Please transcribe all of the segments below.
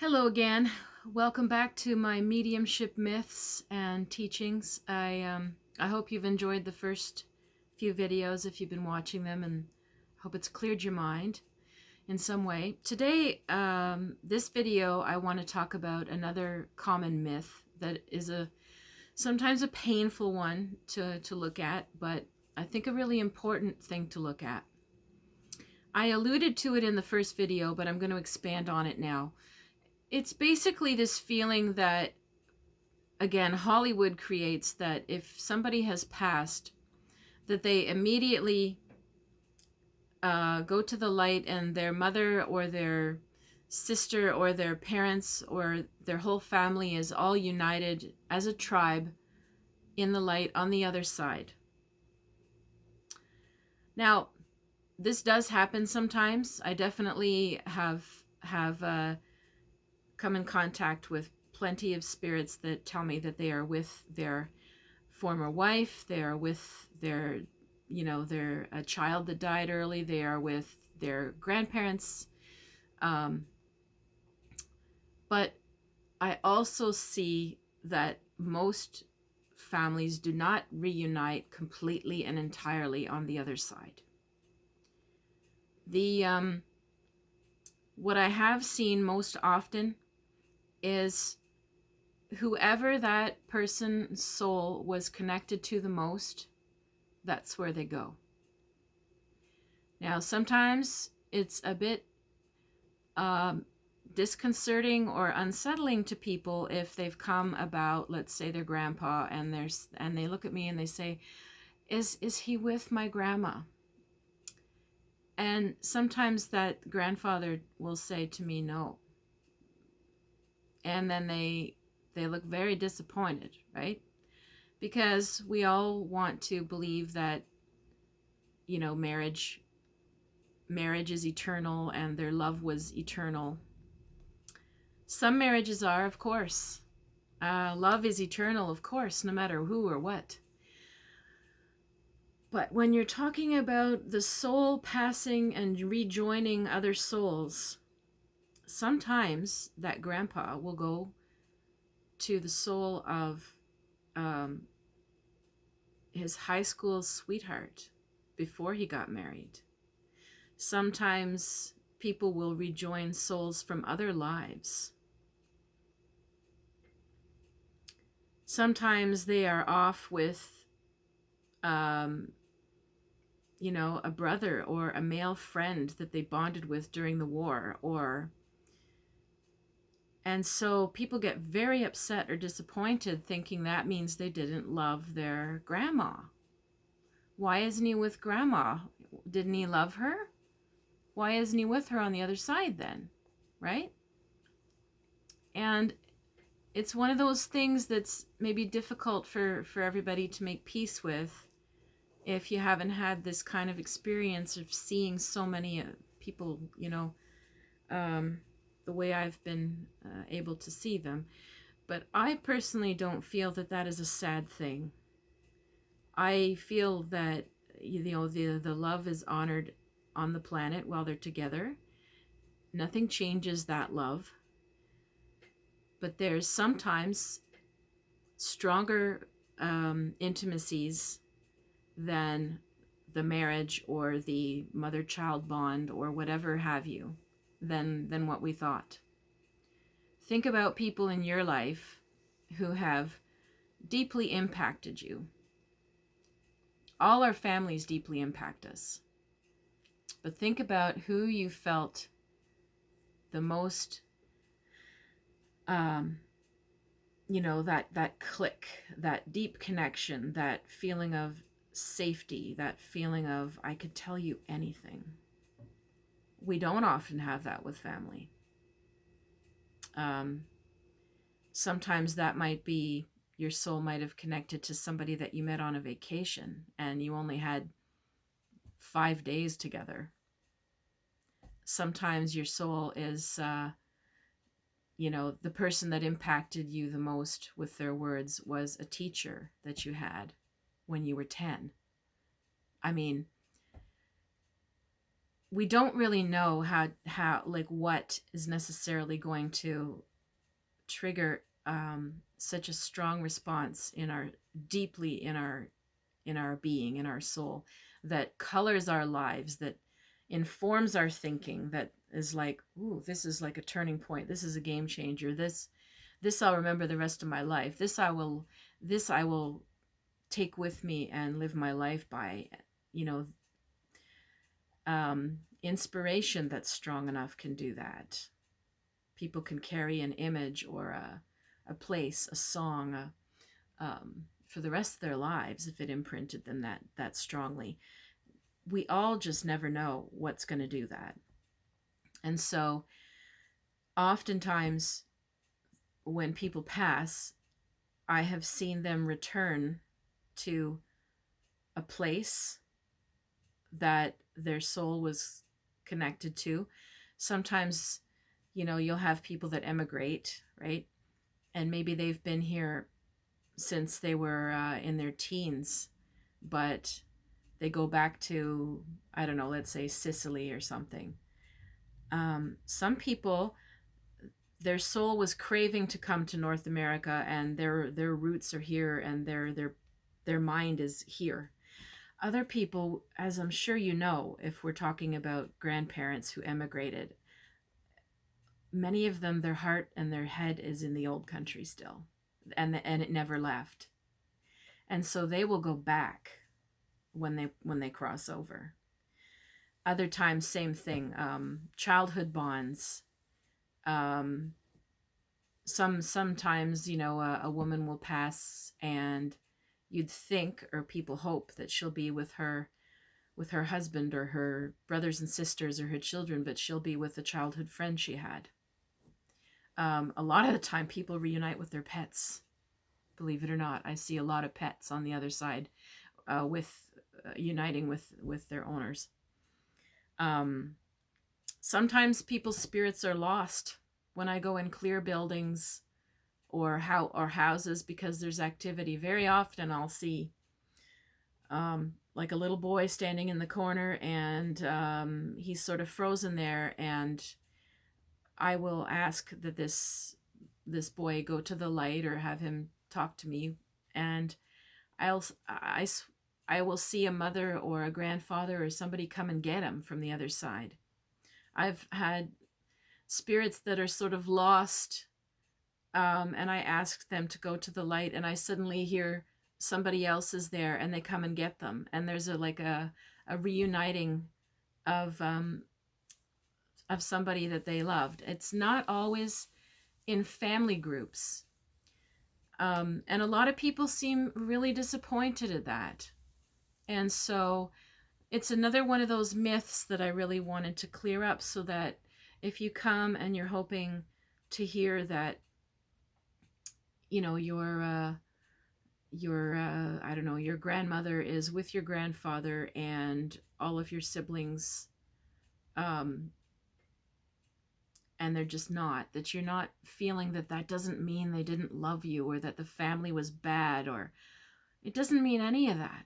Hello again. Welcome back to my mediumship myths and teachings. I hope you've enjoyed the first few videos if you've been watching them, and hope it's cleared your mind in some way. Today, this video, I want to talk about another common myth that is sometimes a painful one to look at, but I think a really important thing to look at. I alluded to it in the first video, but I'm going to expand on it now. It's basically this feeling that, again, Hollywood creates, that if somebody has passed, that they immediately go to the light and their mother or their sister or their parents or their whole family is all united as a tribe in the light on the other side. Now, this does happen sometimes. I definitely have come in contact with plenty of spirits that tell me that they are with their former wife, they are with their, their a child that died early, they are with their grandparents. But I also see that most families do not reunite completely and entirely on the other side. What I have seen most often is whoever that person's soul was connected to the most, that's where they go. Now, sometimes it's a bit disconcerting or unsettling to people if they've come about, let's say, their grandpa, and they look at me and they say, is he with my grandma? And sometimes that grandfather will say to me, no. And then they look very disappointed, right? Because we all want to believe that, marriage is eternal and their love was eternal. Some marriages are, of course. Love is eternal, of course, no matter who or what. But when you're talking about the soul passing and rejoining other souls, sometimes that grandpa will go to the soul of his high school sweetheart before he got married. Sometimes people will rejoin souls from other lives. Sometimes they are off with a brother or a male friend that they bonded with during the war, and so people get very upset or disappointed, thinking that means they didn't love their grandma. Why isn't he with grandma? Didn't he love her? Why isn't he with her on the other side then? Right? And it's one of those things that's maybe difficult for everybody to make peace with if you haven't had this kind of experience of seeing so many people, the way I've been able to see them. But I personally don't feel that that is a sad thing. I feel that, the love is honored on the planet while they're together. Nothing changes that love. But there's sometimes stronger intimacies than the marriage or the mother-child bond or whatever have you than what we thought. Think about people in your life who have deeply impacted you. All our families deeply impact us. But think about who you felt the most, that click, that deep connection, that feeling of safety, that feeling of, I could tell you anything. We don't often have that with family. Sometimes that might be, your soul might have connected to somebody that you met on a vacation and you only had 5 days together. Sometimes your soul is, the person that impacted you the most with their words was a teacher that you had when you were 10. I mean, we don't really know how like what is necessarily going to trigger such a strong response in our deeply in our being, in our soul, that colors our lives, that informs our thinking, that is like, ooh, this is like a turning point, this is a game changer, this I'll remember the rest of my life, this I will take with me and live my life by. You know, inspiration that's strong enough can do that. People can carry an image or a place, a song, for the rest of their lives if it imprinted them that strongly. We all just never know what's going to do that. And so oftentimes when people pass, I have seen them return to a place that their soul was connected to. Sometimes, you know, you'll have people that emigrate, right? And maybe they've been here since they were in their teens, but they go back to, I don't know, let's say Sicily or something. Some people, their soul was craving to come to North America, and their roots are here, and their mind is here. Other people, as I'm sure you know, if we're talking about grandparents who emigrated, many of them, their heart and their head is in the old country still, and it never left. And so they will go back when they cross over. Other times, same thing. Childhood bonds. Sometimes, you know, a woman will pass, and you'd think, or people hope, that she'll be with her husband or her brothers and sisters or her children, but she'll be with a childhood friend she had. A lot of the time people reunite with their pets. Believe it or not, I see a lot of pets on the other side, uniting with their owners. Sometimes people's spirits are lost when I go and clear buildings or houses because there's activity. Very often I'll see like a little boy standing in the corner, and he's sort of frozen there, and I will ask that this boy go to the light or have him talk to me, and I will see a mother or a grandfather or somebody come and get him from the other side. I've had spirits that are sort of lost, and I ask them to go to the light, and I suddenly hear somebody else is there, and they come and get them, and there's a reuniting of somebody that they loved. It's not always in family groups. And a lot of people seem really disappointed at that. And so it's another one of those myths that I really wanted to clear up, so that if you come and you're hoping to hear that, you know, your I don't know, your grandmother is with your grandfather and all of your siblings, and they're just not, that you're not feeling that doesn't mean they didn't love you, or that the family was bad, or it doesn't mean any of that.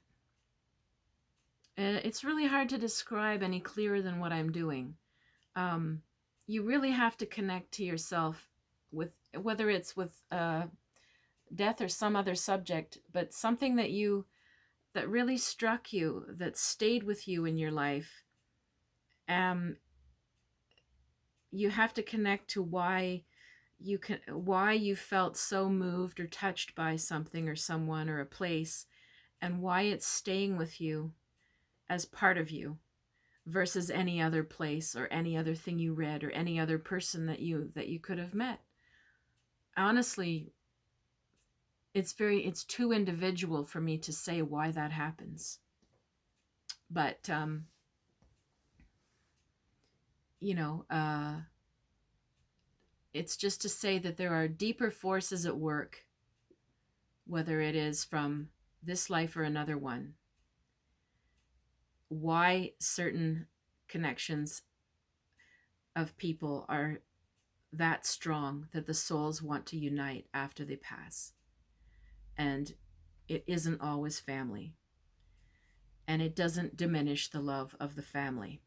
It's really hard to describe any clearer than what I'm doing. You really have to connect to yourself, with whether it's with death or some other subject, but something that really struck you, that stayed with you in your life. You have to connect to why you felt so moved or touched by something or someone or a place, and why it's staying with you as part of you, versus any other place or any other thing you read or any other person that you could have met. Honestly, it's too individual for me to say why that happens. But you know, it's just to say that there are deeper forces at work, whether it is from this life or another one. Why certain connections of people are that strong, that the souls want to unite after they pass. And it isn't always family. And it doesn't diminish the love of the family.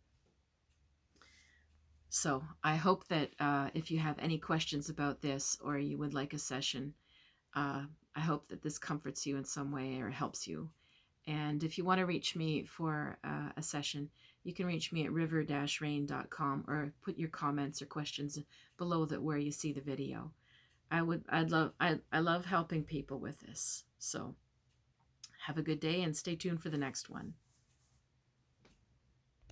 So I hope that if you have any questions about this or you would like a session, I hope that this comforts you in some way or helps you. And if you want to reach me for a session, you can reach me at river-rain.com or put your comments or questions below that where you see the video. I love helping people with this. So have a good day and stay tuned for the next one.